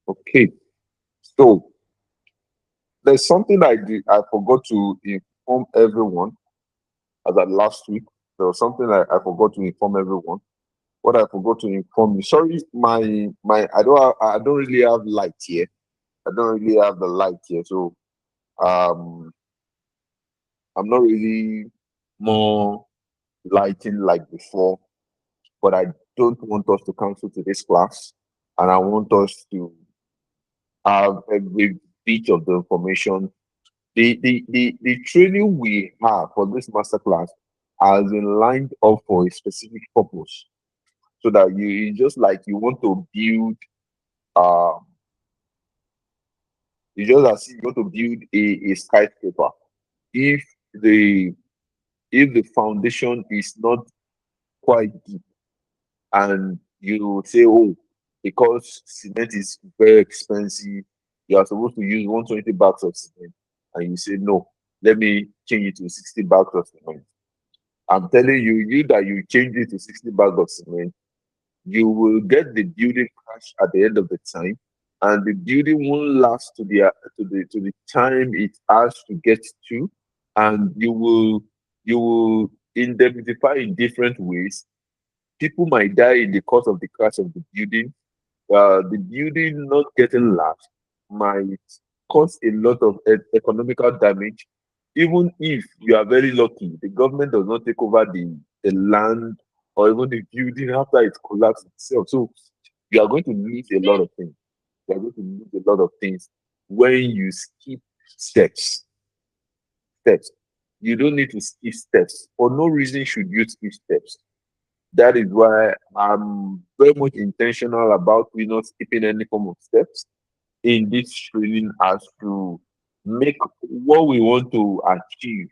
Okay, so there's something I did. I forgot to inform everyone as at last week. There was something I forgot to inform everyone. What I forgot to inform you. Sorry, my I don't really have light here. I don't really have the light here, so um I'm not really more lighting like before. But I don't want us to cancel today's class, and I want us to have every bit of the information. The training we have for this masterclass has been lined up for a specific purpose, so that you just like you want to build, um you just as if you want to build a skyscraper. If the if the foundation is not quite deep, and you say, oh, because cement is very expensive, you are supposed to use 120 bags of cement, and you say no, let me change it to 60 bags of cement. I'm telling you, you that you change it to 60 bags of cement, you will get the building crash at the end of the time, and the building won't last to the time it has to get to, and you will indemnify in different ways. People might die in the course of the crash of the building. The building not getting last might cause a lot of economical damage. Even if you are very lucky, the government does not take over the land or even the building after it collapses itself. So you are going to lose a lot of things. You are going to lose a lot of things when you skip steps. Steps. You don't need to skip steps. For no reason should you skip steps. That is why I'm very much intentional about we not skipping any form of steps in this training, as to make what we want to achieve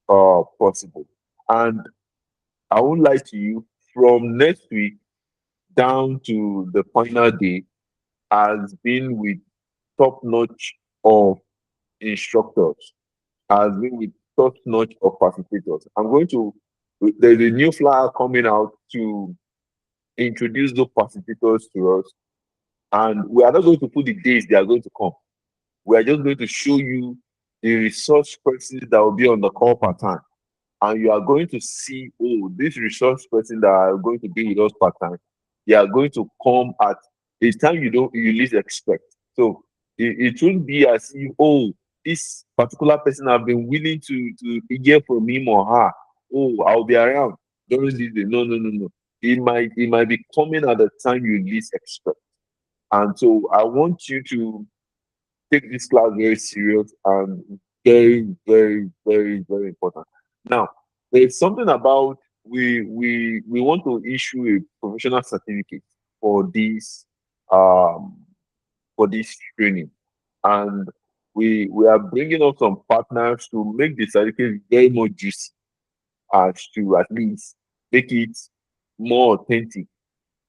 possible. And I won't lie to you, from next week down to the final day has been with top notch of instructors, has been with top notch of facilitators. I'm going to there's a new flyer coming out to introduce those facilitators to us, and we are not going to put the days they are going to come. We are just going to show you the resource persons that will be on the call part time, and you are going to see, oh, this resource person that are going to be with us part time, they are going to come at a time you least expect. So it won't be as if, oh, this particular person have been willing to hear from him or her. Oh, I'll be around during this day. No, no, no, no. It might be coming at the time you least expect. And so I want you to take this class very serious and very, very, very, very important. Now, there's something about we want to issue a professional certificate for um this training, and we are bringing up some partners to make the certificate very more juicy, as to at least make it more authentic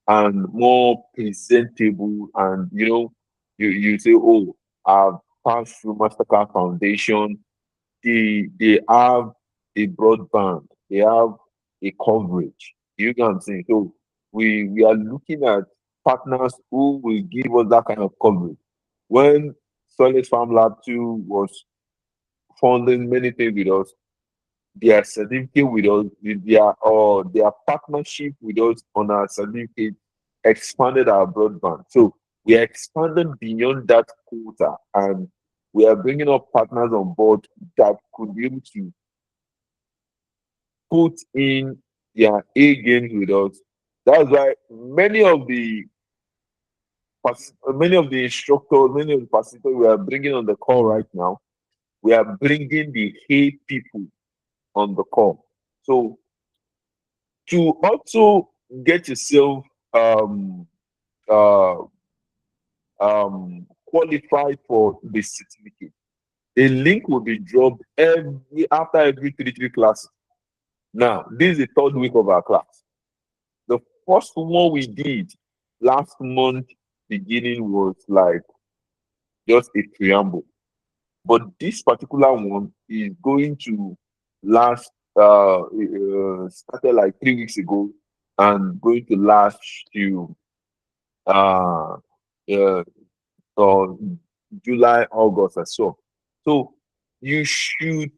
and more presentable. And you say, oh, I've passed through Masterclass Foundation. They have a broadband, they have a coverage. You get what I'm saying? So we are looking at partners who will give us that kind of coverage. When Solid Farm Lab 2 was funding many things with us, their certificate with us, their partnership with us on our certificate expanded our broadband. So we are expanding beyond that quota, and we are bringing up partners on board that could be able to put in their A games with us. That's why many of the instructors, many of the facilitators we are bringing on the call right now, we are bringing the A people on the call. So to also get yourself um uh qualified for the certificate, a link will be dropped every 3 classes. Now, this is the third week of our class. The first one we did last month beginning was like just a preamble, but this particular one is going to last started like 3 weeks ago, and going to last till uh uh, or July, August, or so. So you should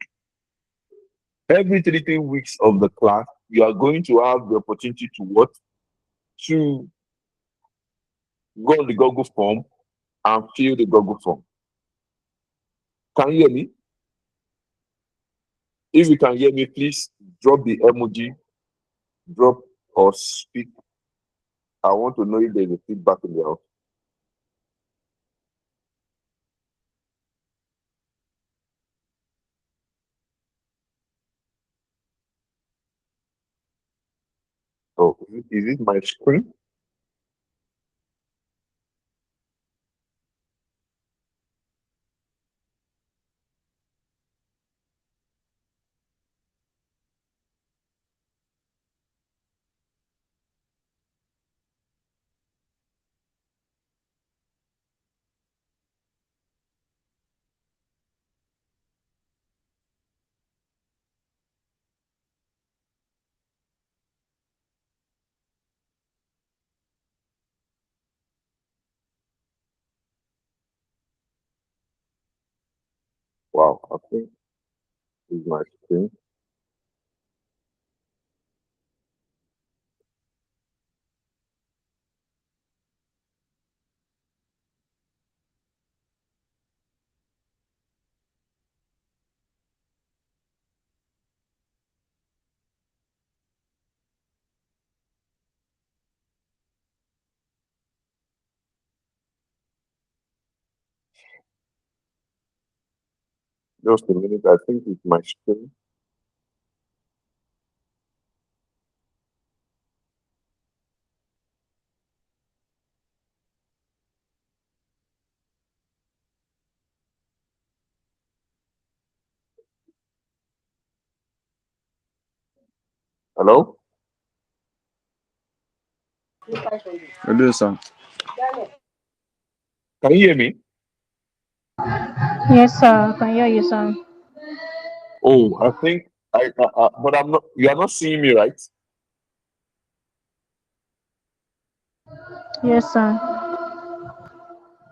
every 3 weeks of the class, you are going to have the opportunity to what to go on the Google form and fill the Google form. Can you hear me? If you can hear me, please drop the emoji, drop or speak. I want to know if there's a feedback in the house. Oh, is it my screen? Wow, I think it's my screen. Just a minute, I think it's my screen. Hello? Hello, sir. Can you hear me? Yes, sir. Can hear you, sir. Oh, I think but I'm not. You are not seeing me, right? Yes, sir.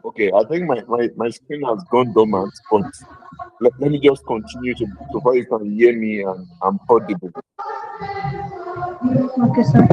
Okay, I think my screen has gone dormant, but let me just continue to so far you can hear me and I'm audible. Okay, sir.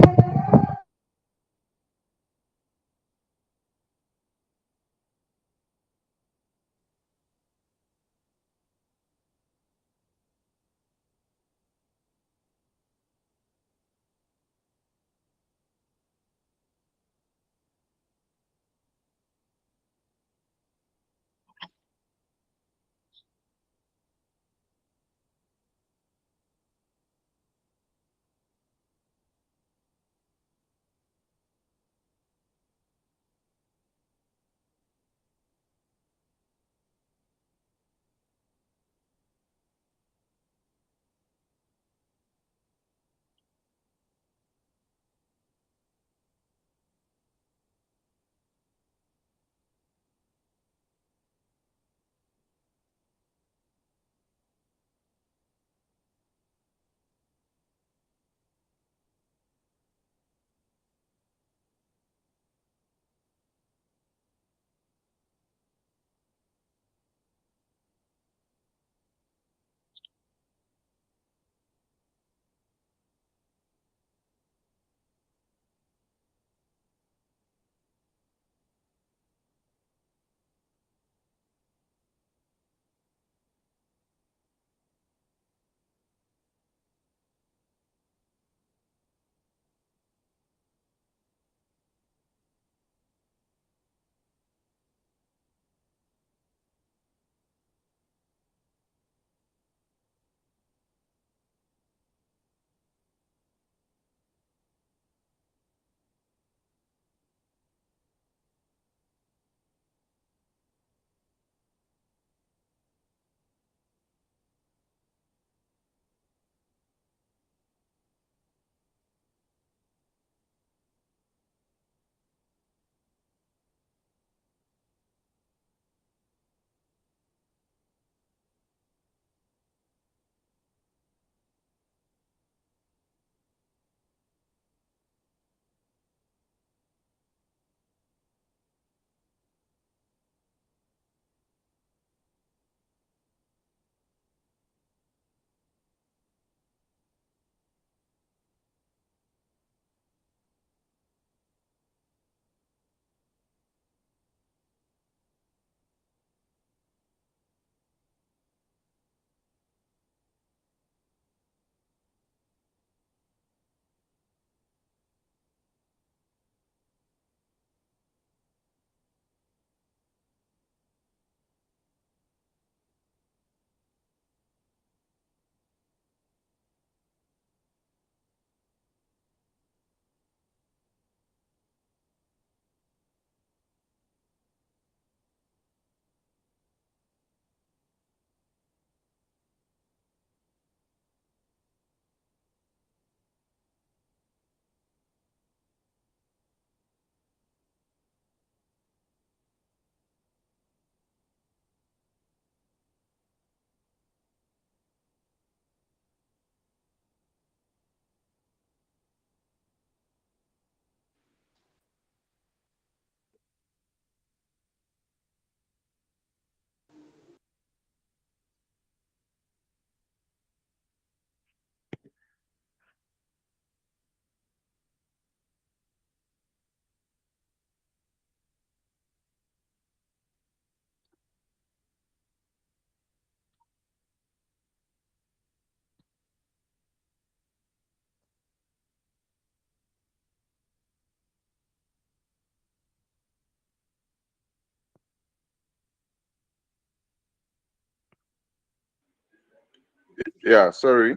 Yeah, sorry.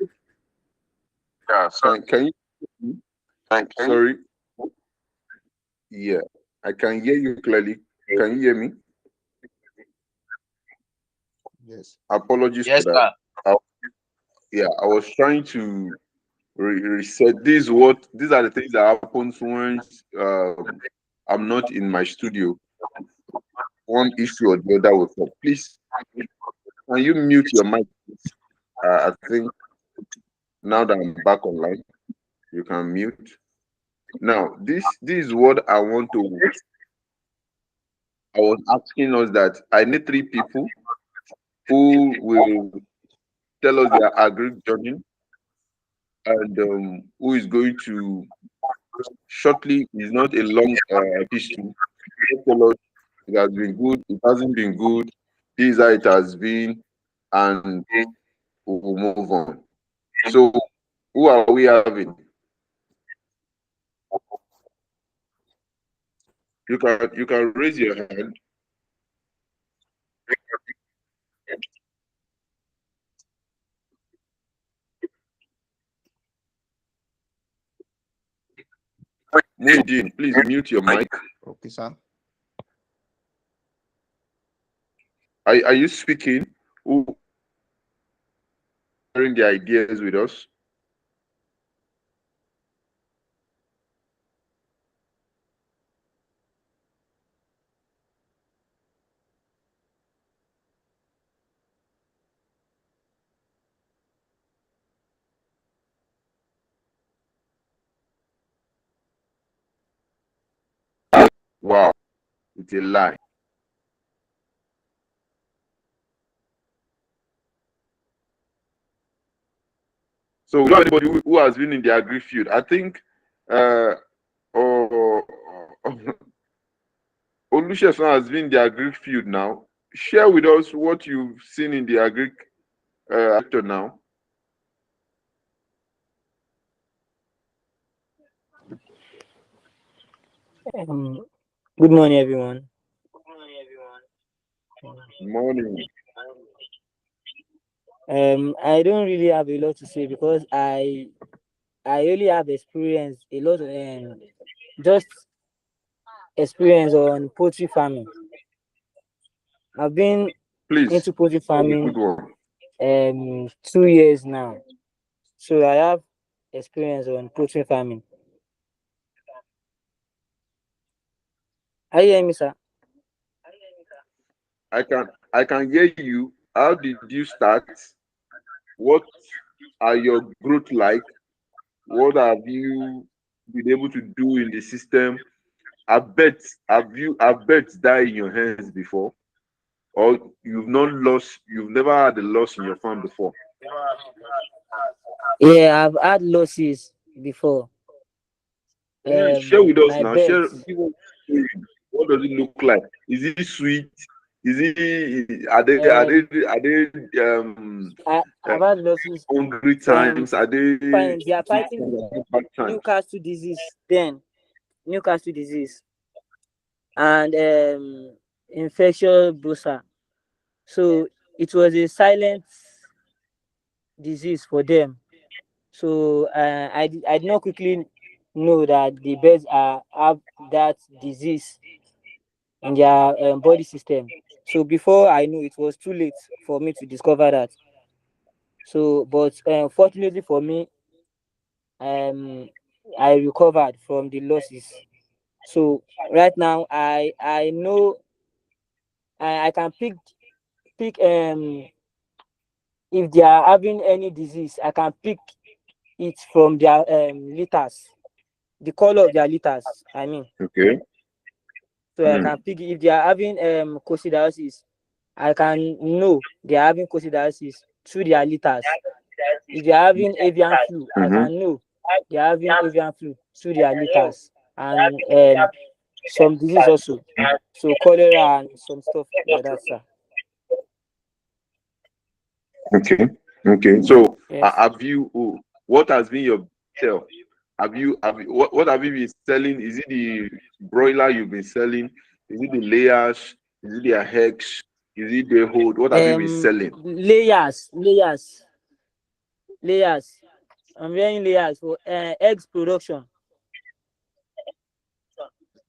Can you sorry? Yeah, I can hear you clearly. Can you hear me? Yes. Apologies Yes, for that. sir. I, yeah, I was trying to reset. These are the things that happens when I'm not in my studio. One issue or the other will come. Please, can you mute your mic? I think now that I'm back online, you can mute. Now, this is what I want to. I was asking us that I need three people who will tell us their agri journey and who is going to shortly. It's not a long history. Just tell us it has been good, it hasn't been good, this is how it has been, and we'll move on. So, who are we having? You can raise your hand. Muhyiddin, please mute your mic. Okay, sir. Are you speaking? Who sharing the ideas with us? Wow, it's a lie. So we don't have anybody who has been in the agri field. I think or Olusegun has been in the agri field now. Share with us what you've seen in the agri sector now. Um, Good morning, everyone. Morning. I don't really have a lot to say because I really have experience a lot of just experience on poultry farming. I've been Please, into poultry that's a farming good one. 2 years now, so I have experience on poultry farming. Are you hearing me, sir? I can hear you. How did you start? What are your growth like? What have you been able to do in the system? I bet have bets die in your hands before, or you've never had a loss in your farm before. Yeah, I've had losses before. Share with us My now. bets. Give us what does it look like? Is it sweet? Is it Um, are they uh, I've had losses. hungry times? Are they Fine, they are good fighting times? Are they bad times? Newcastle disease. Then Newcastle disease and infectious brucer. So it was a silent disease for them. So I did not quickly know that the birds have that disease in their body system. So before I knew, it was too late for me to discover that. So, but fortunately for me, um, I recovered from the losses. So right now, I know I can pick if they are having any disease, I can pick it from their litters, the color of their litters. I mean, Okay. so I can pick if they are having coccidiosis. I can know they are having coccidiosis through their litters. If they are having avian flu, I Mm-hmm. can know they are having avian flu through their litters and some disease also. So cholera and some stuff like that, sir. Okay. Okay. So Yes. have you? What has been your sell? What have you been selling? Is it the broiler you've been selling? Is it the layers? Is it the eggs? Is it the hold? What have you been selling? Layers. layers. I'm wearing layers for eggs production.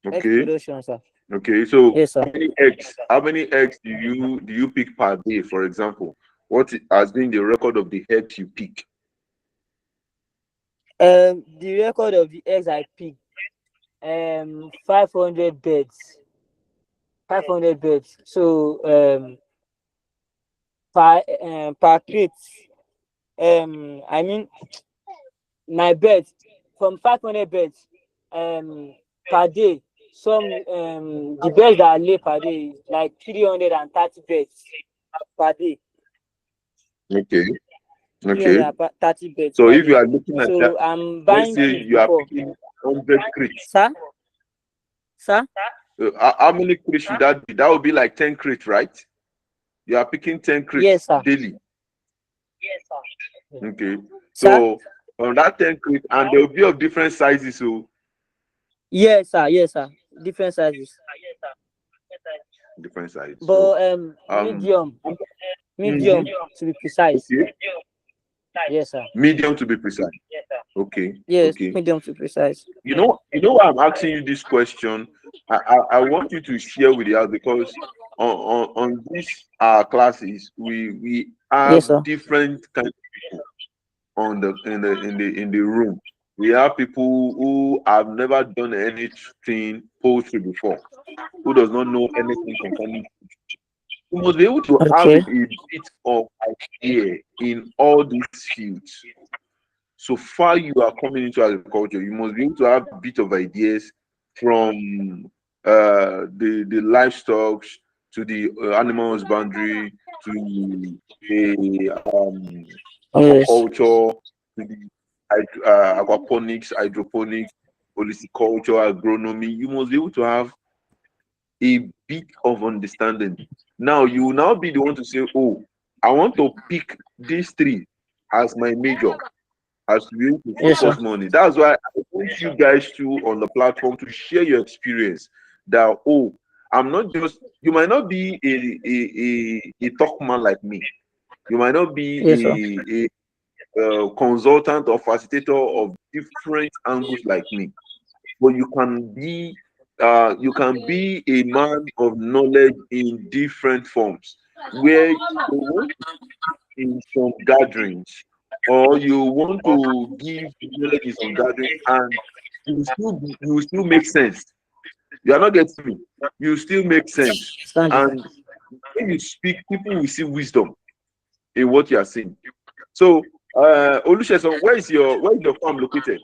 Eggs Okay. production, sir. Okay. So Yes, sir. how many eggs do you pick per day, for example? What has been the record of the eggs you pick? The record of the eggs I picked, 500 beds. 500 beds. So per crate. I mean my beds from 500 beds per day. Some the beds that I lay per day is like 330 beds per day. Okay. Three Okay. hundred and thirty beds So per if you day. are looking at that, So I'm let's buying say feed you are before. picking 100 crates. Sir? Sir? How many crates should that be? That would be like 10 crates, right? You are picking 10 Yes, crates sir. daily. Okay. Sir? So on that 10 crates, and they will be of different sizes. So Yes, sir. Yes, sir. Different sizes. different sizes. So But um medium mhm. to be precise. Okay. Yes, sir. Medium to be precise. Okay. Yes, Okay. medium to precise. You know why I'm asking you this question. I want you to share with us because on these classes we Yes, have sir. different kind of people on the room. We have people who have never done anything poultry before, who does not know anything concerning. You must be able to have Okay. a bit of idea in all these fields. So far you are coming into agriculture, you must be able to have a bit of ideas from the livestock to the animal husbandry to the Yes. aquaculture to the aquaponics, hydroponics, culture, agronomy. You must be able to have a bit of understanding. Now you will now be the one to say, "Oh, I want to pick these three as my major." As to be able to Yes, sir. focus money. That's why I want you guys to on the platform to share your experience. That I'm not just you might not be a talk man like me. You might not Yes, sir. be a consultant or facilitator of different angles like me, but you can be a man of knowledge in different forms where you want in some gatherings or you want to give knowledge in some gatherings and you still make sense. You are not getting me. You still make sense. Stand it. And when you speak, people will see wisdom in what you are saying. So Olusegun, where is your farm located?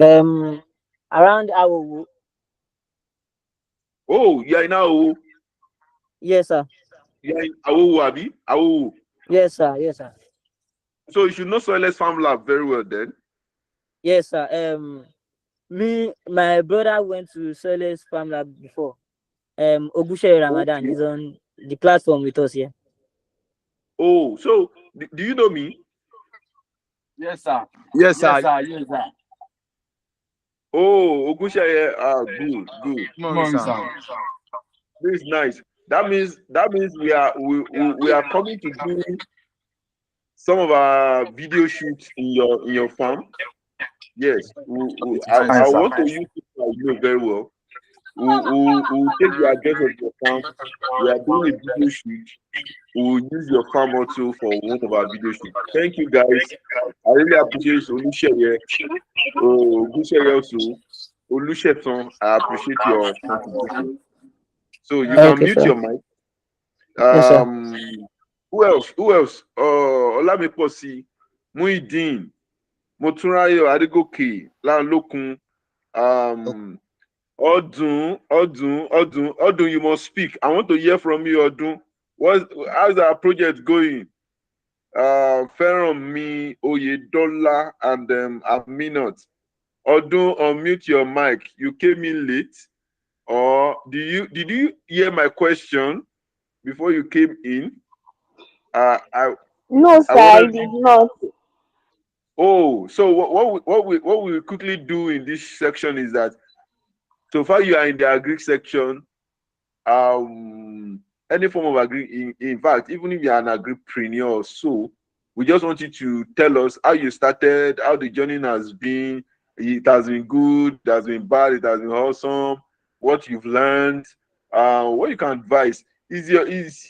Um, around our. Oh, you are now Yes, sir. you are in Awowo, Abi? Awowo. Yes, sir. Yes, sir. So you should know Soilless Farm Lab very well then. Yes, sir. My brother went to Sole's Farm Lab before. Ogushe Ramadan Okay. is on the platform with us here. Oh, so do you know me? Yes, sir. Yes, Yes, sir. sir. Yes, sir. Oh, Ogunseye, good, good. Good morning, Morning, sir. sir. This is nice. That means we are coming to do some of our video shoots in your farm. Yes, Fine, I sir. want to use people I know very well. We'll take the address of your farm. We are doing a video shoot. We'll use your farm also for one of our video shoots. Thank you guys. I really appreciate Olusheye. Ogunseye also. Olusegun, I appreciate your contribution. So you can Okay, mute sir. your mic. Yes, sir. Who else? Who else? Olamiposi, Muideen, Motunrayo Adegoke, Lanlokun, um, Odun. You must speak. I want to hear from you, Odun. How's our project going? Feranmi, Oyedola, and Aminat. Odun, unmute your mic. You came in late, or did you hear my question before you came in? Uh, I No, sir, I I wanted. did not. Oh, so what we quickly do in this section is that so far you are in the agri section. Any form of agri, in fact, even if you are an agripreneur or so, We just want you to tell us how you started, how the journey has been. It has been good, it has been bad, it has been awesome, what you've learned, what you can advise. Is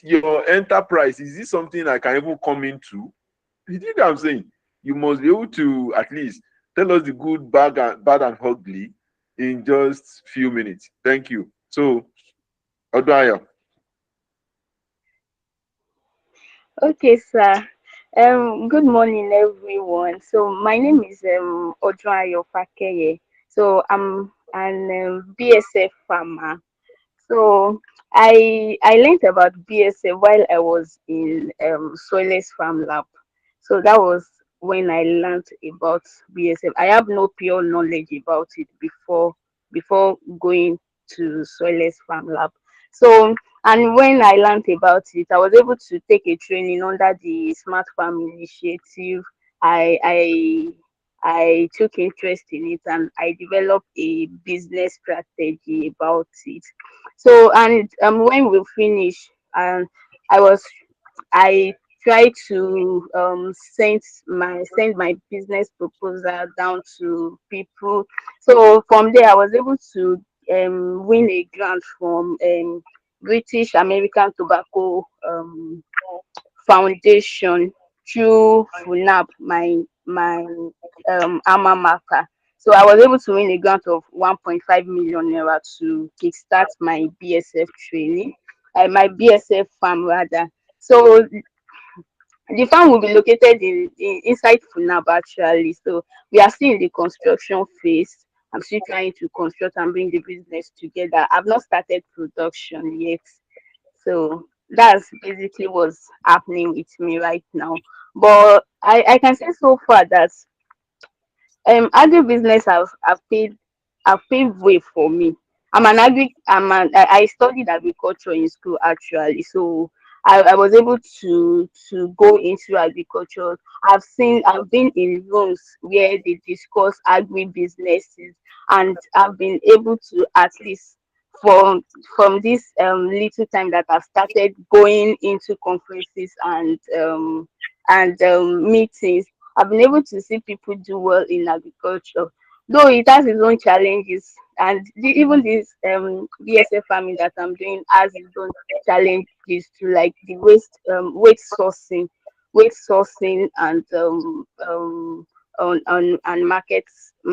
your enterprise, is this something I can even come into? You think I'm saying? You must be able to at least tell us the good, bad and ugly in just few minutes. Thank you. So, Odoayo. Okay, sir. Good morning, everyone. So my name is Ojuayo Fakeye. So I'm an BSF farmer. So I learned about BSF while I was in Soilless Farm Lab. So that was when I learned about BSF. I have no pure knowledge about it before going to Soilless Farm Lab. So and when I learned about it, I was able to take a training under the Smart Farm Initiative. I I I took interest in it and I developed a business strategy about it. So and when we finish, I was I tried to send my business proposal down to people. So from there, I was able to win a grant from British American Tobacco Foundation through FUNAB, my alma mater. So I was able to win a grant of 1.5 million naira to kickstart my BSF training, my BSF farm rather. So the farm will be located inside FUNAB actually. So we are still in the construction phase. I'm still trying to construct and bring the business together. I've not started production yet. So that's basically what's happening with me right now. But I can say so far that agribusiness have paved way for me. I studied agriculture in school actually, so I was able to go into agriculture. I've been in rooms where they discuss agribusinesses, and I've been able to at least from this little time that I've started going into conferences and meetings. I've been able to see people do well in agriculture, though it has its own challenges. And even this BSF farming that I'm doing has its own challenges to like the weight sourcing and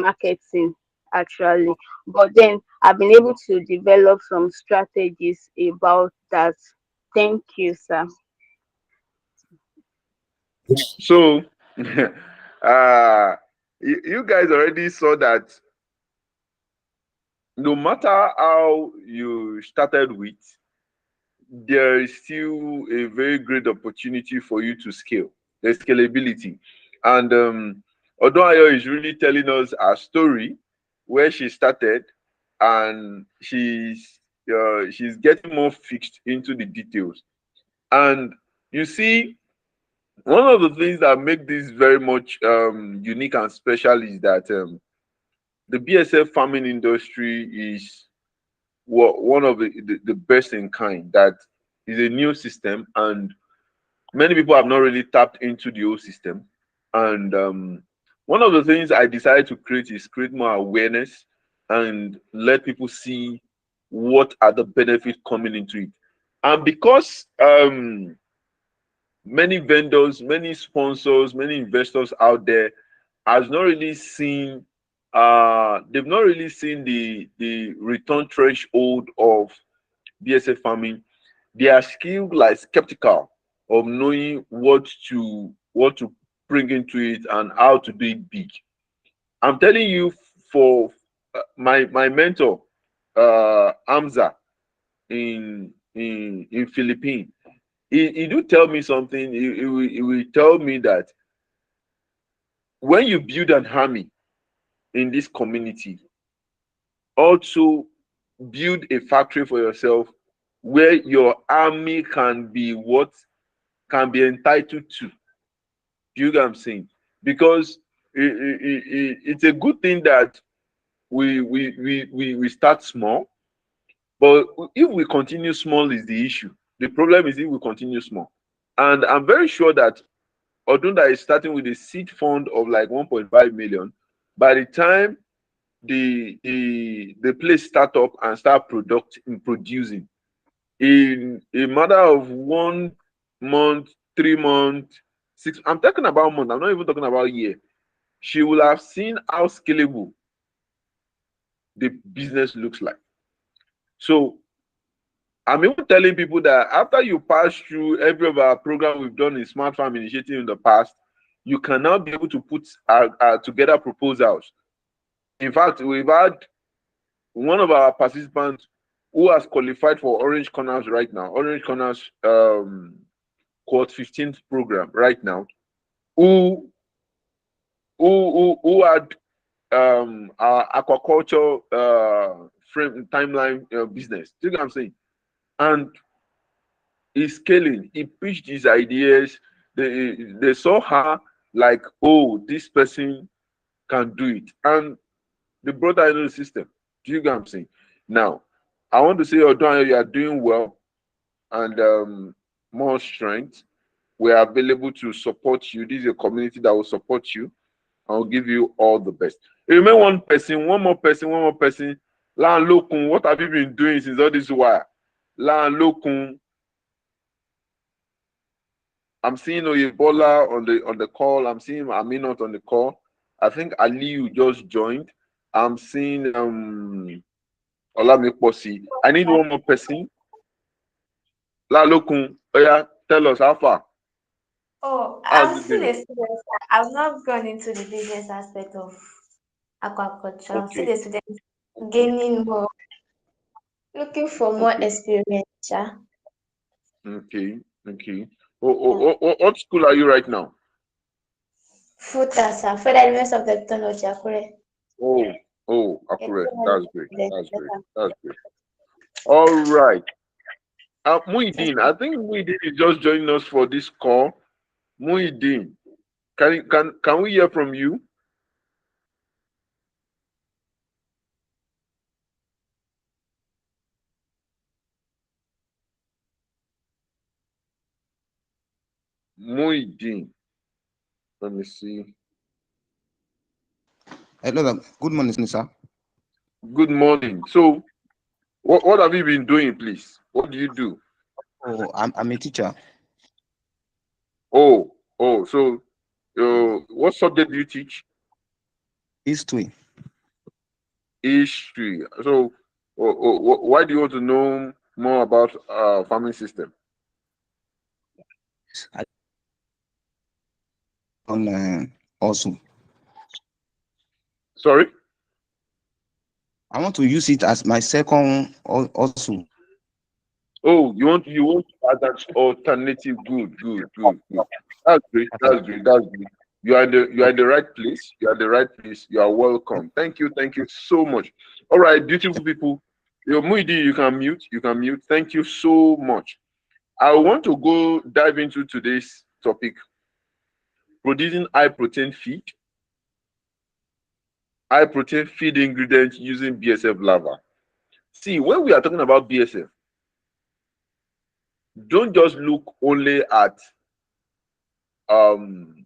marketing actually. But then I've been able to develop some strategies about that. Thank you, sir. So, you guys already saw that no matter how you started with, there is still a very great opportunity for you to scale. There's scalability. And Odoayo is really telling us her story, where she started, and she's getting more fixed into the details. And you see, one of the things that make this very much unique and special is that the BSF farming industry is one of the best in kind. That is a new system, and many people have not really tapped into the old system. And one of the things I decided to create is create more awareness and let people see what are the benefits coming into it. And because many vendors, many sponsors, many investors out there has not really seen they've not really seen the return threshold of BSF farming. They are still like skeptical of knowing what to bring into it and how to do it big. I'm telling you, for my mentor, Amza in Philippines, he do tell me something. He will tell me that when you build an army in this community, also build a factory for yourself where your army can be what can be entitled to. You get what I'm saying? Because it's a good thing that we start small, but if we continue small is the issue. The problem is if we continue small. And I'm very sure that Odunda is starting with a seed fund of like 1.5 million. By the time the place start up and start producing, in a matter of 1 month, 3 months, six, I'm talking about month, I'm not even talking about year, she will have seen how scalable the business looks like. So I'm even telling people that after you pass through every of our program we've done in Smart Farm Initiative in the past, you can now be able to put together proposals. In fact, we've had one of our participants who has qualified for Orange Corners right now, Orange Corners Quad 15th program right now, who had our aquaculture frame timeline business. Do you know what I'm saying? And he's scaling. He pitched his ideas. They saw her like, oh, this person can do it, and they brought her into the system. Do you get what I'm saying? Now, I want to say, Odon, you are doing well, and more strength. We are available to support you. This is a community that will support you. I'll give you all the best. Remain one person, one more person, one more person. Lan Lokun, what have you been doing since all this while? Lan Lokun. I'm seeing Oyebola on the call. I'm seeing Aminat on the call. I think Aliyu just joined. I'm seeing Olamikposi. I need one more person. La Lokun, oh yeah, tell us how far. Oh, How's I'm it still doing? a student. I've not gone into the business aspect of aquaculture. I'm still Okay, a student, okay, gaining more, looking for more okay, experience. Yeah. okay, okay. What school are you right now? Futasa, Federal University of Technology, Akure. Oh, oh, A accurate. That's great. That's great. technology. That's great. All right. Muhyiddin, I think Muhyiddin is just joining us for this call. Muhyiddin, can we hear from you? Muhyiddin. Let me see. Hello, good morning, sir. Good morning. So, what have you been doing, please? What do you do? Oh, I'm a teacher. Oh, oh. So, what subject do you teach? History. History. So, why do you want to know more about farming system? Also, Sorry. I want to use it as my second also. Oh, you want as an alternative. Good, good, good, good. That's great. That's great. That's great. You are in the right place. You are in the right place. You are welcome. Thank you. Thank you so much. All right, beautiful people. Muidi, you can mute. You can mute. Thank you so much. I want to go dive into today's topic: producing high protein feed. High protein feed ingredients using BSF larvae. See, when we are talking about BSF, don't just look only at um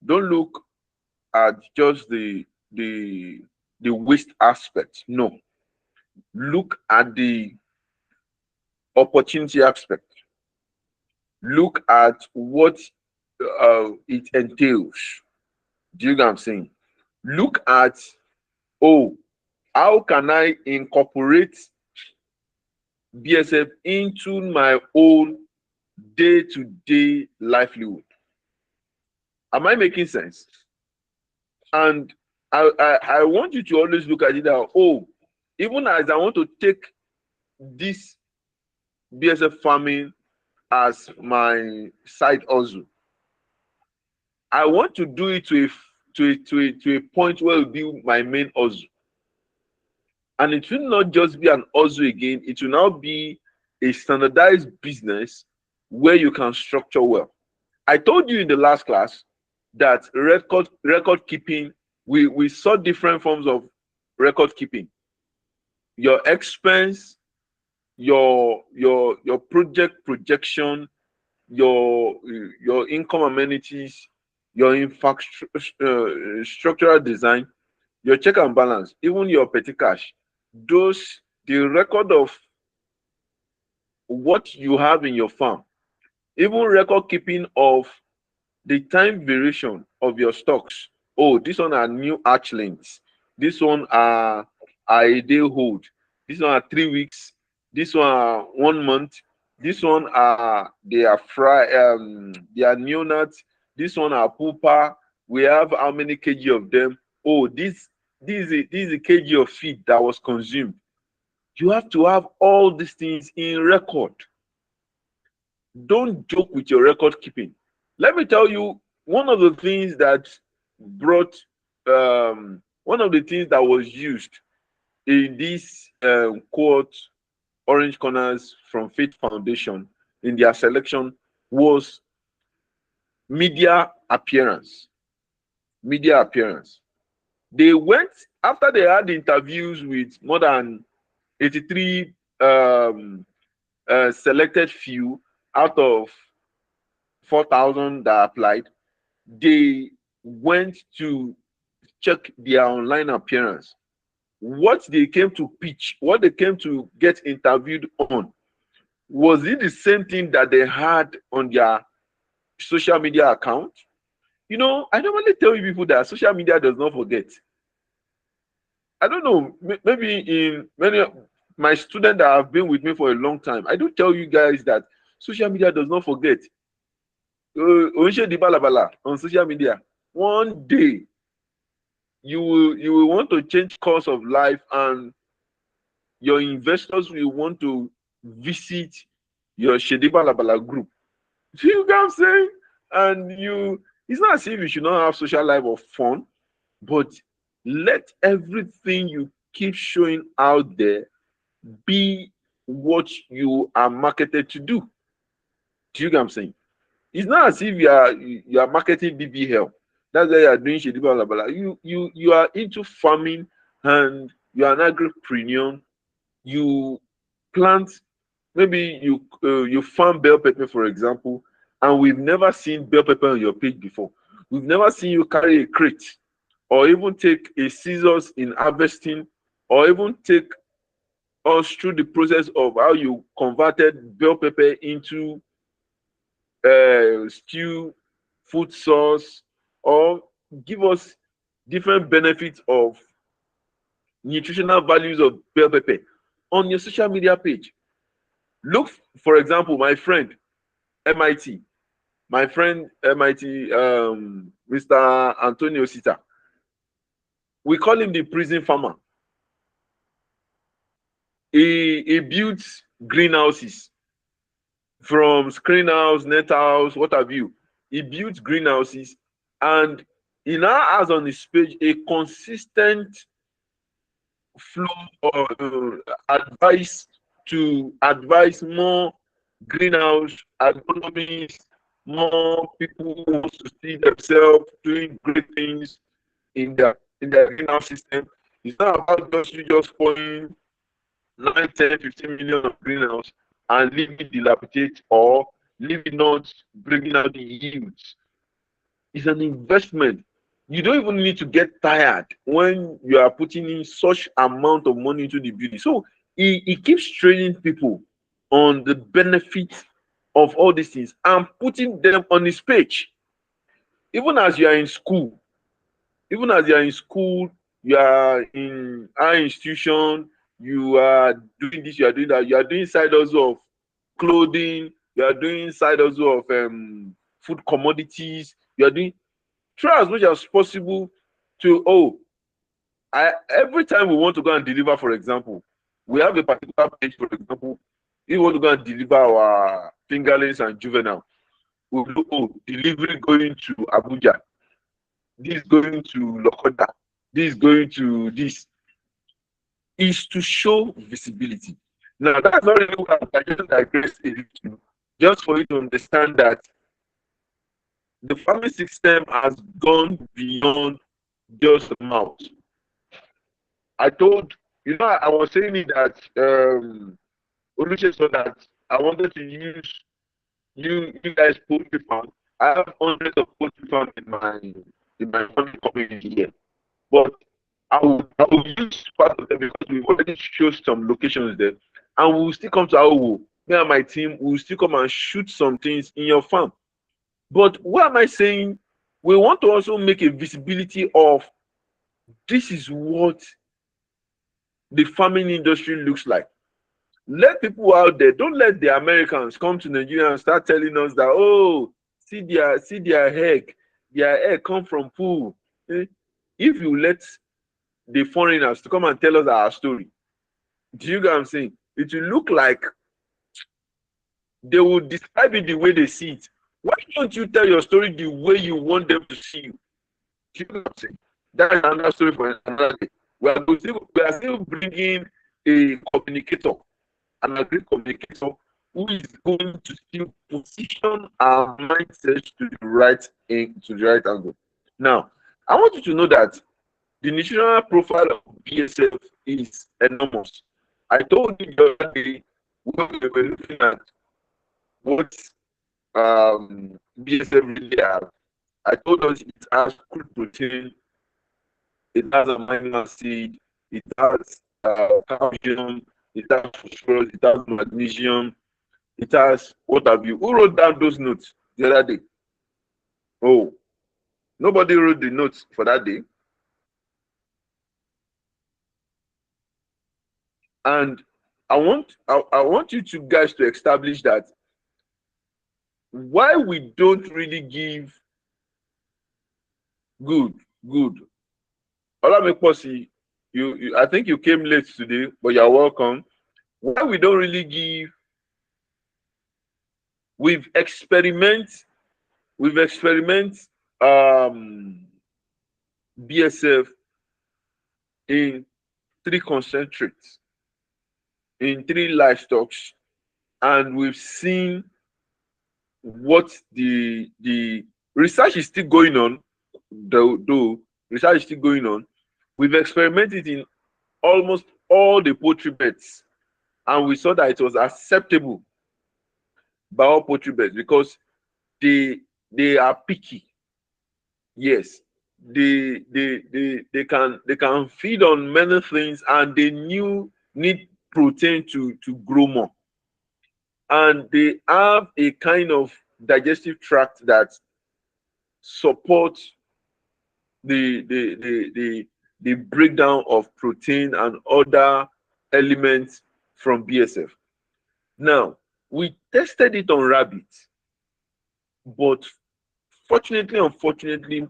don't look at just the waste aspect. No, look at the opportunity aspect. Look at what it entails. Do you get what I'm saying? Look at, oh, how can I incorporate BSF into my own day-to-day livelihood? Am I making sense? And I want you to always look at it that, oh, even as I want to take this BSF farming as my side hustle, I want to do it to a point where it will be my main hustle. And it will not just be an hustle again, it will now be a standardized business where you can structure well. I told you in the last class that record keeping, we saw different forms of record keeping. Your expense, your project projection, your income amenities, your structural design, your check and balance, even your petty cash, those the record of what you have in your farm, even record keeping of the time variation of your stocks. Oh, this one are new hatchlings. This one are a day old. This one are 3 weeks. This one are 1 month. This one are they are they are neonates. This one are pupa. We have how many kg of them? Oh, this is a kg of feed that was consumed. You have to have all these things in record. Don't joke with your record keeping. Let me tell you, one of the things that brought one of the things that was used in this quote Orange Corners from Faith Foundation in their selection was media appearance. Media appearance. They went after they had interviews with more than 83 selected few out of 4,000 that applied. They went to check their online appearance. What they came to pitch, what they came to get interviewed on, was it the same thing that they had on their social media account? You know, I normally tell you people that social media does not forget. I don't know, maybe in many of my students that have been with me for a long time, I do tell you guys that social media does not forget. Onishe di balabala on social media. One day you will want to change course of life, and your investors will want to visit your Shediba Labala group. You get what I'm saying? And it's not as if you should not have social life of fun, but let everything you keep showing out there be what you are marketed to do. Do you get what I'm saying? It's not as if you are marketing BBL. That's why you are doing Shediba Labala. You are into farming, and you are an agripreneur. You plant, maybe you farm bell pepper, for example, and we've never seen bell pepper on your page before. We've never seen you carry a crate, or even take a scissors in harvesting, or even take us through the process of how you converted bell pepper into stew, food sauce, or give us different benefits of nutritional values of bell pepper on your social media page. Look, for example, my friend MIT, Mr. Antonio Sita. We call him the prison farmer. He builds greenhouses from screen house, net house, what have you. He builds greenhouses, and he now has on his page a consistent flow or advice to advise more greenhouse agronomists, more people who want to see themselves doing great things in their greenhouse system. It's not about just you just pouring 9, 10, 15 million of greenhouse and leave it dilapidate, or leave it not bringing out the yields. It's an investment. You don't even need to get tired when you are putting in such amount of money into the building. So he keeps training people on the benefits of all these things and putting them on his page. Even as you are in school, even as you are in school, you are in our institution, you are doing this, you are doing that, you are doing side also of clothing, you are doing side also of food commodities, you are doing, try as much as possible to every time we want to go and deliver, for example, we have a particular page, for example, if we want to go and deliver our fingerlings and juvenile, we do delivery going to Abuja, this going to Lokoda, this going to this, is to show visibility. Now that's not really what I just digress a little, just for you to understand that the farming system has gone beyond just the mouth. I told, I was saying it that Oluche, so that I wanted to use you guys poultry farm. I have hundreds of poultry farms in my farming community here. But I will use part of them because we've already shown some locations there. And we will still come to our me and my team will still come and shoot some things in your farm. But what am I saying? We want to also make a visibility of this is what the farming industry looks like. Let people out there, don't let the Americans come to Nigeria and start telling us that, oh, see their egg come from pool. Eh? If you let the foreigners to come and tell us our story, do you get what I'm saying? It will look like they will describe it the way they see it. Why don't you tell your story the way you want them to see you? Do you know what I'm saying? That is another story for another day. We are still bringing a communicator, an agreed communicator who is going to still position our mindset to the right angle. Now, I want you to know that the nutritional profile of BSF is enormous. I told you the other day when we were looking at what BSF really has. I told us it has crude protein, it has amino acid, it has calcium, it has phosphorus, it has magnesium, it has what have you. Who wrote down those notes the other day? Oh, nobody wrote the notes for that day. And I want you to guys to establish that why we don't really give good. Olamekposi, you I think you came late today, but you're welcome. Why we don't really give, we've experiment BSF in 3 concentrates, in 3 livestocks, and we've seen what the research is still going on, though research is still going on. We've experimented in almost all the poultry beds, and we saw that it was acceptable by all poultry beds because they are picky. Yes, they can feed on many things, and they need protein to grow more, and they have a kind of digestive tract that supports the breakdown of protein and other elements from BSF. Now, we tested it on rabbits, but unfortunately,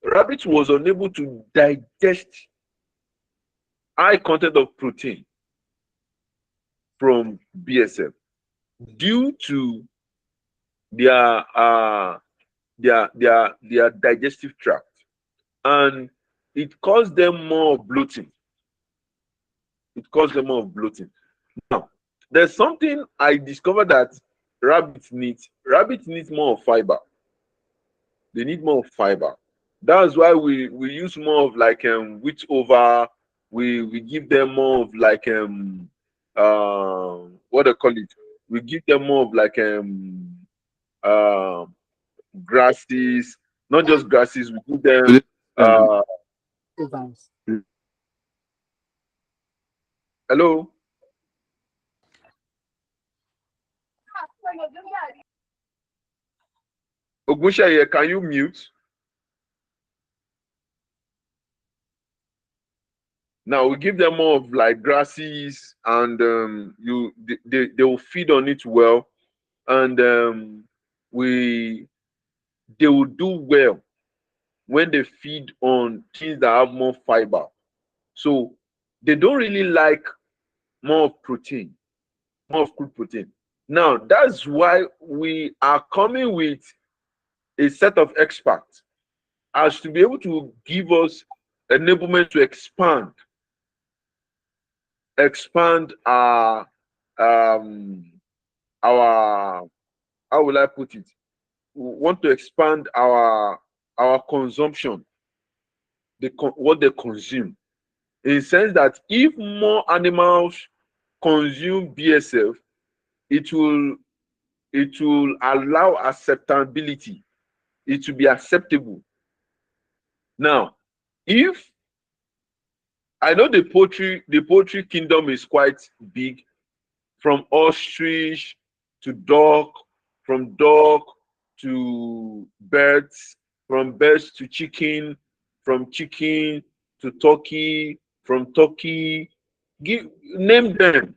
rabbit was unable to digest high content of protein from BSF due to their digestive tract, and it caused them more bloating. Now, there's something I discovered that rabbits need. Rabbits need more fiber. They need more fiber. That's why we use more of like wheat over. We give them more of like what they call it. We give them more of like uh, grasses, not just grasses. We give them uh hello. Ogunshaye, can you mute? Now we give them more of like grasses, and they will feed on it well, and they will do well when they feed on things that have more fiber. So they don't really like more of protein, more of crude protein. Now that's why we are coming with a set of experts as to be able to give us enablement to expand our how will I put it? We want to expand our consumption, what they consume, in the sense that if more animals consume BSF, it will it will allow acceptability. It will be acceptable. Now, if I know the poultry kingdom is quite big, from ostrich to duck, from duck to birds, from birds to chicken, from chicken to turkey, from turkey. Name them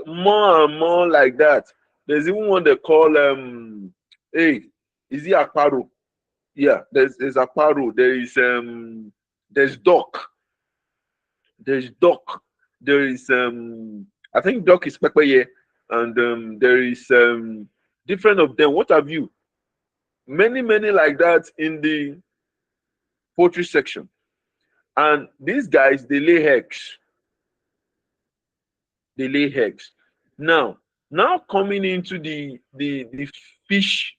more and more like that. There's even one they call hey, is it akparo? Yeah, there's akparo. There's duck. There's duck. There is I think duck is pepper, and there is different of them. What have you? Many like that in the poultry section. And these guys, they lay eggs. They lay eggs. Now coming into the fish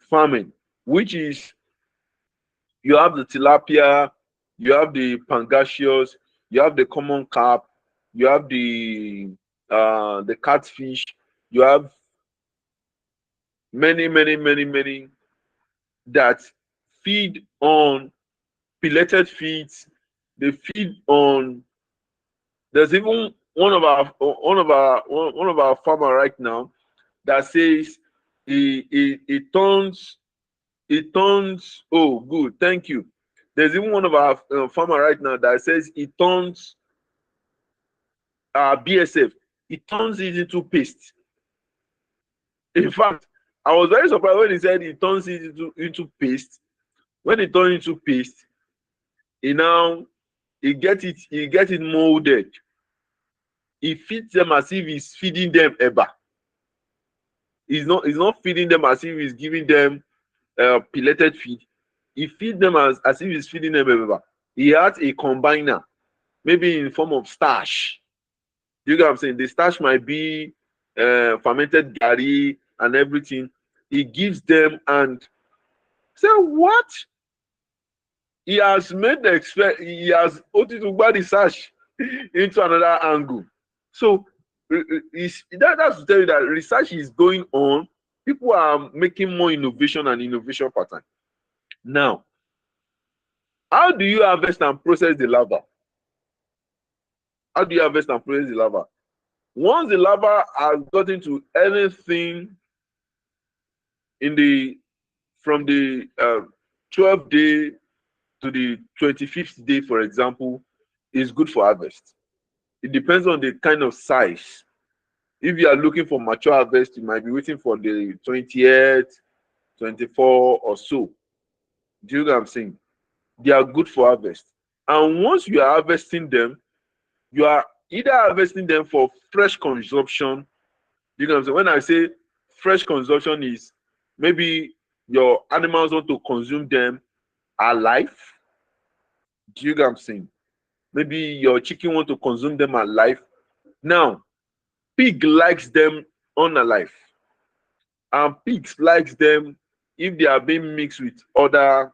farming, which is, you have the tilapia, you have the pangasius, you have the common carp, you have the catfish, you have many that feed on pelleted feeds. They feed on. There's even one of our farmer right now that says he turns. Oh, good, thank you. There's even one of our farmer right now that says he turns BSF. He turns it into paste. In fact, I was very surprised when he said he turns it into paste. When he turns into paste, he now he get it molded. He feeds them as if he's feeding them eba. He's not feeding them as if he's giving them pelleted feed. He feeds them as if he's feeding them eba. He has a combiner, maybe in form of starch. You get what I'm saying? The starch might be fermented gari and everything. He gives them, and say what? He has made he has Otitugba research into another angle. So that's to tell you that research is going on. People are making more innovation and innovation pattern. Now, how do you harvest and process the larva? How do you harvest and process the larva? Once the larva has gotten to anything in the from the 12th day to the 25th day, for example, is good for harvest. It depends on the kind of size. If you are looking for mature harvest, you might be waiting for the 28th, 24 or so. Do you know what I'm saying? They are good for harvest. And once you are harvesting them, you are either harvesting them for fresh consumption. Do you know what I'm saying? When I say fresh consumption, is maybe your animals want to consume them alive. Do you know what I'm saying? Maybe your chicken want to consume them alive. Now, pig likes them unalive, and pigs likes them if they are being mixed with other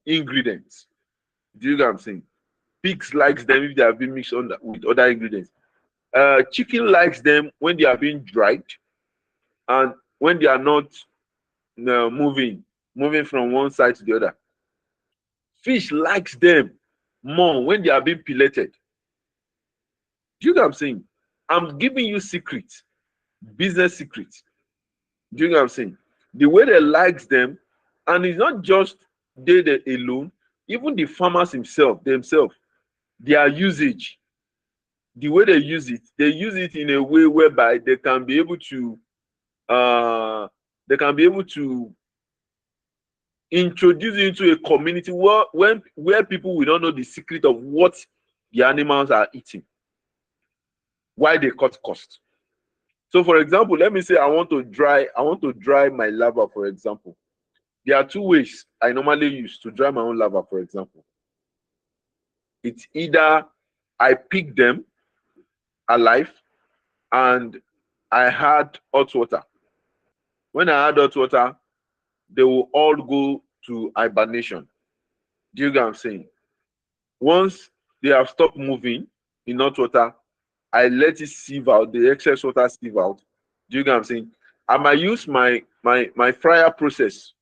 ingredients. Do you know what I'm saying? Pigs likes them if they are being mixed with other ingredients. Chicken likes them when they are being dried and when they are not moving from one side to the other. Fish likes them more when they are being pelleted. Do you know what I'm saying? I'm giving you secrets, business secrets. Do you know what I'm saying? The way they likes them, and it's not just they alone, even the farmers themselves, their usage, the way they use it in a way whereby they can be able to uh they can be able to introduce it into a community where people will not know the secret of what the animals are eating, why they cut cost. So for example, let me say I want to dry my larva, for example. There are two ways I normally use to dry my own larva, for example. It's either I pick them alive and I add hot water. When I add hot water, they will all go to hibernation. Do you get what I'm saying? Once they have stopped moving in hot water, I let it sieve out, the excess water sieve out. Do you get what I'm saying? I might use my fryer process.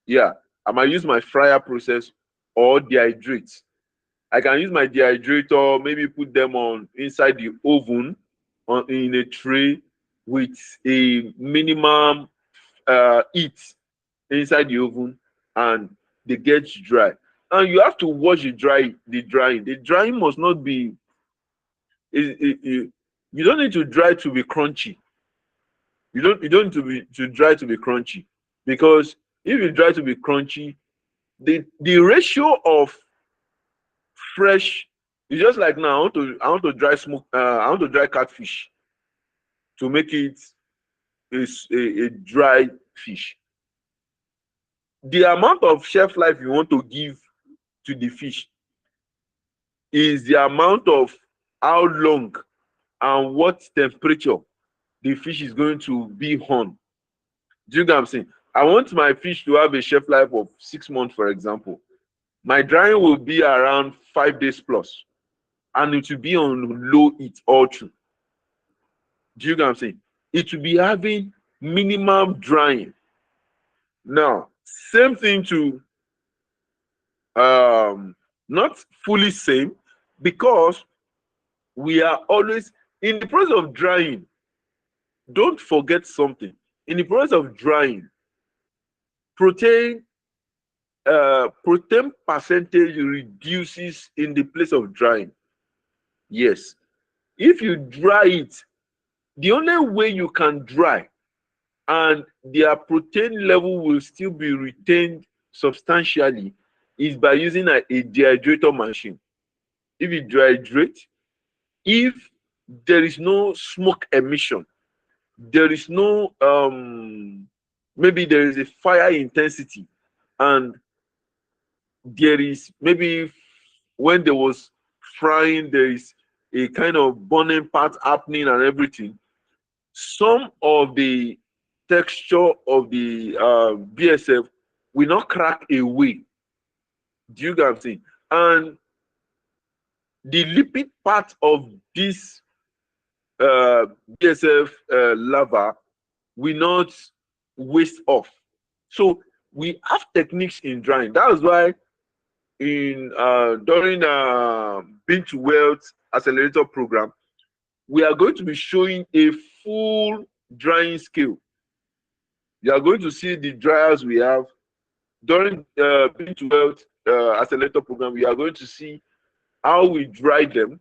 Yeah, I might use my fryer process or dehydrate. I can use my dehydrator, maybe put them on inside the oven on in a tray with a minimum heat inside the oven, and they get dry. And you have to watch the drying. The drying must not be. You don't need to dry to be crunchy. You don't need to dry to be crunchy, because if you dry to be crunchy, the ratio of fresh is just like now. I want to dry smoke. I want to dry catfish to make it a dry fish. The amount of shelf life you want to give to the fish is the amount of how long and what temperature the fish is going to be on. Do you get what I'm saying? I want my fish to have a shelf life of 6 months, for example. My drying will be around 5 days plus, and it will be on low heat all through. Do you get what I'm saying? It will be having minimum drying. Now, same thing to not fully same, because we are always in the process of drying. Don't forget something. In the process of drying, protein protein percentage reduces in the place of drying. Yes, if you dry it, the only way you can dry and their protein level will still be retained substantially is by using a dehydrator machine. If you dehydrate, if there is no smoke emission, there is no maybe there is a fire intensity, and there is maybe when there was frying, there is a kind of burning part happening and everything. Some of the texture of the BSF will not crack away. Do you get what I'm saying? And the lipid part of this BSF lava will not waste off. So we have techniques in drying. That's why in during Bean to Wealth Accelerator program, we are going to be showing a full drying scale. You are going to see the dryers we have during Bean to Wealth Accelerator program. We are going to see how we dry them,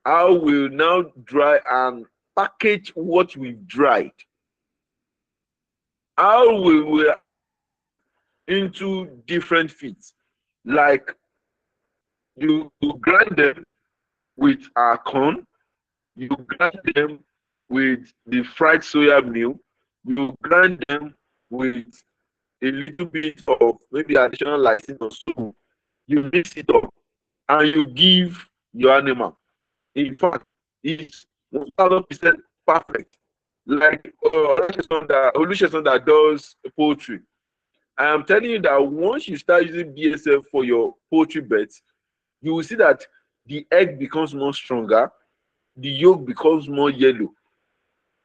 how we now dry and package what we've dried, how we will into different feeds. Like you grind them with our corn, you grind them with the fried soya meal, you grind them with a little bit of maybe additional lysine or so. You mix it up and you give your animal. In fact, it's 1000% perfect. Like Olusegun that does poultry. I am telling you that once you start using BSF for your poultry beds, you will see that the egg becomes more stronger, the yolk becomes more yellow.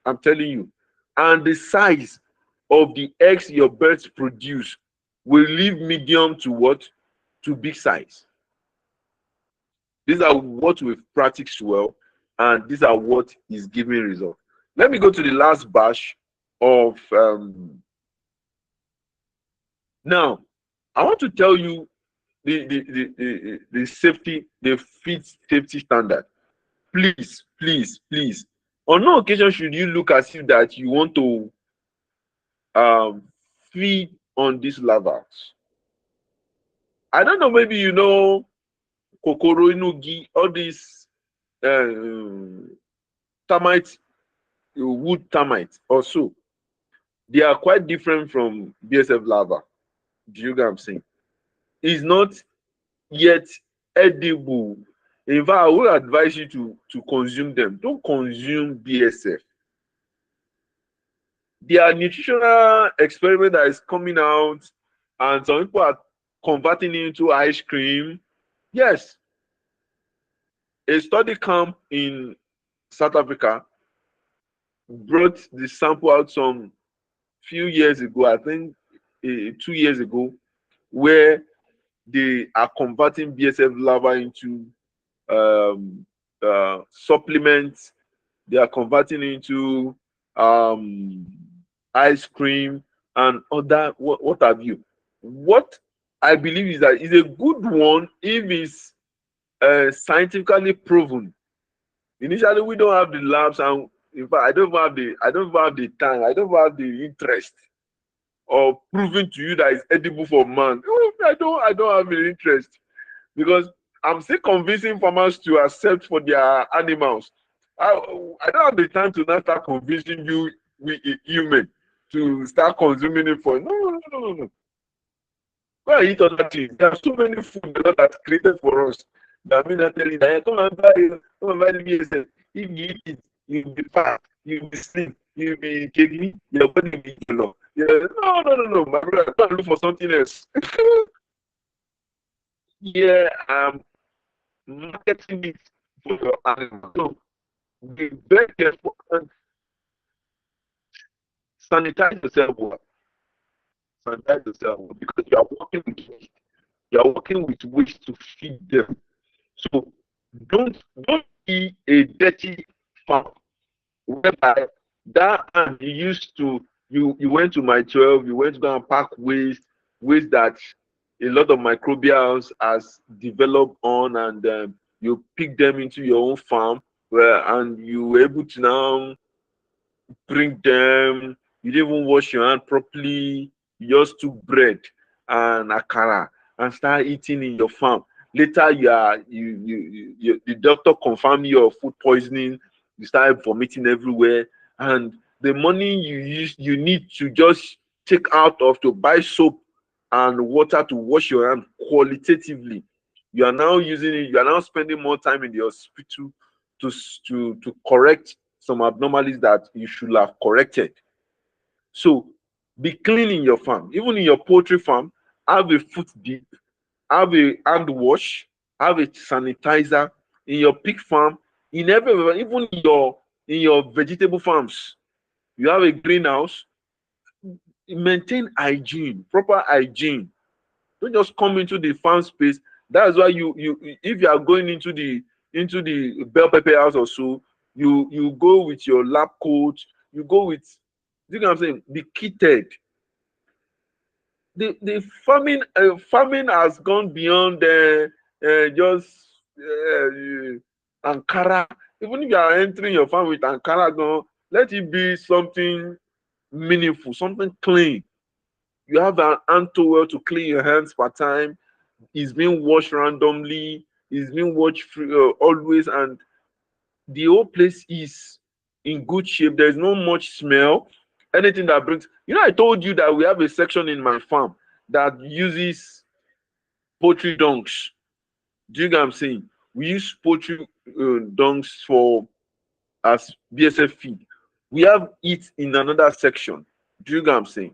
I'm telling you. And the size of the eggs your birds produce will leave medium to what? To big size. These are what we've practiced well, and these are what is giving result. Let me go to the last batch of now. I want to tell you the safety, the feed safety standard. Please, please, please. On no occasion should you look as if that you want to um, feed on these larvas. I don't know, maybe you know kokoro inugi, all these termites, wood termites also. They are quite different from BSF larva. Do you get what I'm saying? It's not yet edible. In fact, I would advise you to consume them. Don't consume BSF. There are nutritional experiment that is coming out, and some people are converting it into ice cream. Yes, a study camp in South Africa brought the sample out some few years ago, I think 2 years ago, where they are converting BSF larvae into um, supplements. They are converting into um, ice cream and other what have you. What I believe is that it's a good one if it's scientifically proven. Initially, we don't have the labs, and in fact, I don't even have the time, I don't even have the interest of proving to you that it's edible for man. I don't have the interest because I'm still convincing farmers to accept for their animals. I don't have the time to now start convincing you, we human, to start consuming it for no. Go and eat other things. There are so many food the Lord has created for us. That mean I'm telling you that come and buy the BSF. If you eat it, you'll be fat, you'll be slim, you'll be kidney, your body will be yellow. Yeah, no. My brother, go and look for something else. Yeah, marketing it for your animal. So be very careful and sanitize yourself well. Sanitize yourself well because you are working with waste. You are working with waste to feed them. So don't be a dirty farm whereby that and you used to you went to my 12, you went to go and pack waste that a lot of microbials has developed on, and you pick them into your own farm where and you were able to now bring them. You didn't even wash your hand properly. You just took bread and akara and start eating in your farm. Later, the doctor confirmed your food poisoning. You started vomiting everywhere, and the money you need to just take out of to buy soap and water to wash your hand qualitatively. You are now using it. You are now spending more time in the hospital to to correct some abnormalities that you should have corrected. So be clean in your farm. Even in your poultry farm, have a foot dip, have a hand wash, have a sanitizer. In your pig farm, in everywhere, even in your vegetable farms, you have a greenhouse. Maintain hygiene, proper hygiene. Don't just come into the farm space. That's why you if you are going into the bell pepper house or so, you go with your lab coat, you go with, you know what I'm saying, be kitted. The farming has gone beyond just Ankara. Even if you are entering your farm with Ankara, gone, let it be something meaningful, something clean. You have an hand towel to clean your hands per time. It's being washed randomly. It's being washed always, and the whole place is in good shape. There's no much smell. Anything that brings, I told you that we have a section in my farm that uses poultry dungs. Do you get what I'm saying? We use poultry dungs for as BSF feed. We have it in another section. Do you get what I'm saying?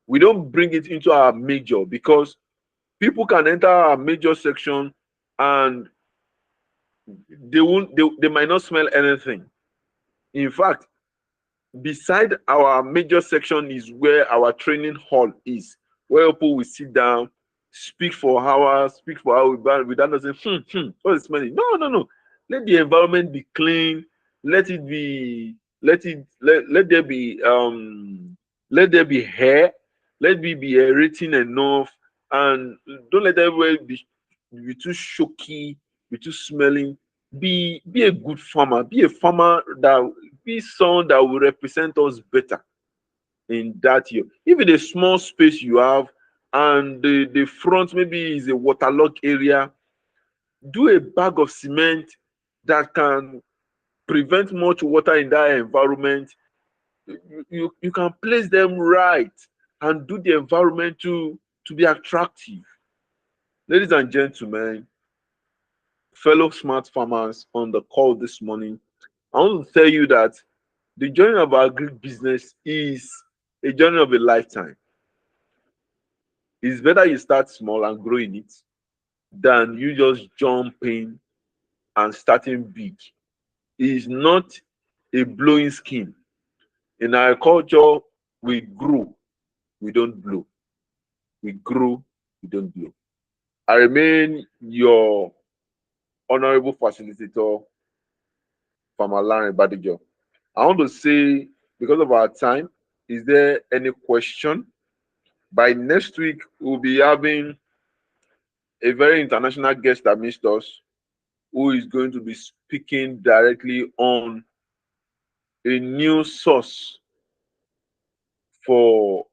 We don't bring it into our major because people can enter our major section and they might not smell anything. In fact, beside our major section is where our training hall is, where people will sit down, speak for hours, without not saying, what is smelling? No. Let the environment be clean. Let it be, let there be let there be hair, let me be aerating enough, and don't let everywhere be too shocky, be too smelling. Be a good farmer. Be a farmer that be someone that will represent us better in that year. If it's a small space you have and the front maybe is a waterlogged area, do a bag of cement that can prevent much water in that environment. You can place them right and do the environment to be attractive. Ladies and gentlemen, fellow smart farmers on the call this morning, I want to tell you that the journey of agri business is a journey of a lifetime. It's better you start small and grow in it than you just jump in and starting big. is not a blowing scheme. In agriculture, we grow, we don't blow. We grow, we don't blow. I remain your honorable facilitator, Farmer Larry Badijo. I want to say, because of our time, is there any question? By next week, we'll be having a very international guest amidst us who is going to be speaking directly on a new source for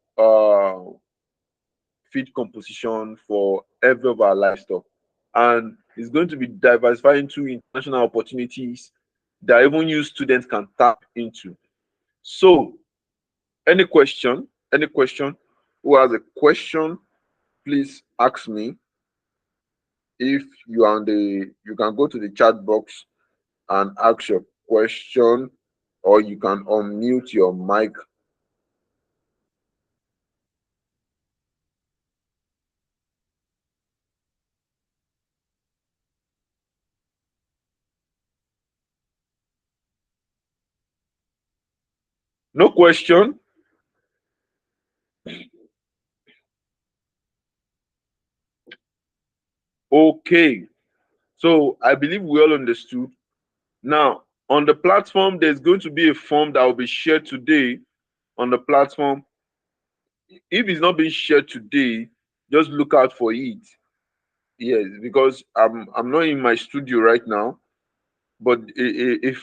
feed composition for every of our livestock. And it's going to be diversifying into international opportunities that even you students can tap into. So, any question, who has a question, please ask me. If you are on the, you can go to the chat box and ask your question, or you can unmute your mic. No question? Okay. So I believe we all understood. Now, on the platform, there's going to be a form that will be shared today on the platform. If it's not being shared today, just look out for it. Yes, because I'm not in my studio right now, but a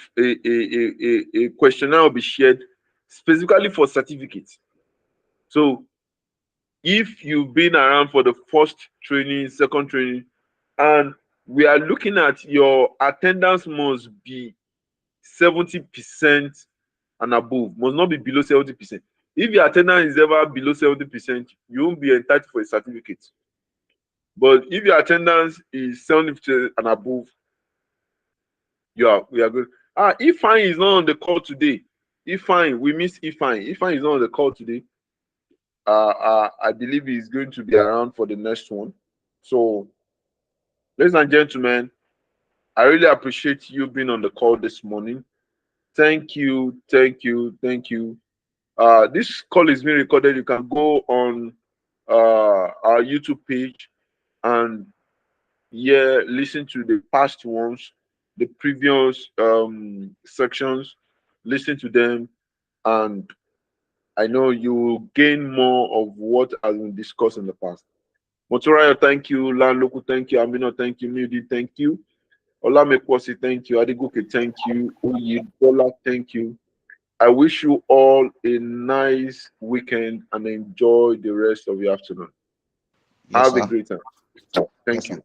questionnaire will be shared specifically for certificates. So if you've been around for the first training, second training, and we are looking at your attendance must be 70% and above, must not be below 70%. If your attendance is ever below 70%, you won't be entitled for a certificate. But if your attendance is 70% and above, we are good. Ifine is not on the call today. Ifine, we miss Ifine. Ifine is not on the call today. I believe he's going to be around for the next one. So, ladies and gentlemen, I really appreciate you being on the call this morning. Thank you, thank you, thank you. This call is being recorded. You can go on our YouTube page and listen to the past ones, the previous sections, listen to them, and I know you will gain more of what has been discussed in the past. Motorayo, thank you. Lanloku, thank you. Amino, thank you. Mudi, thank you. Olamekwasi, thank you. Adigoke, thank you. Oyedola, thank you. I wish you all a nice weekend and enjoy the rest of your afternoon. Yes, Have a sir. great time. Yes, Thank sir. you.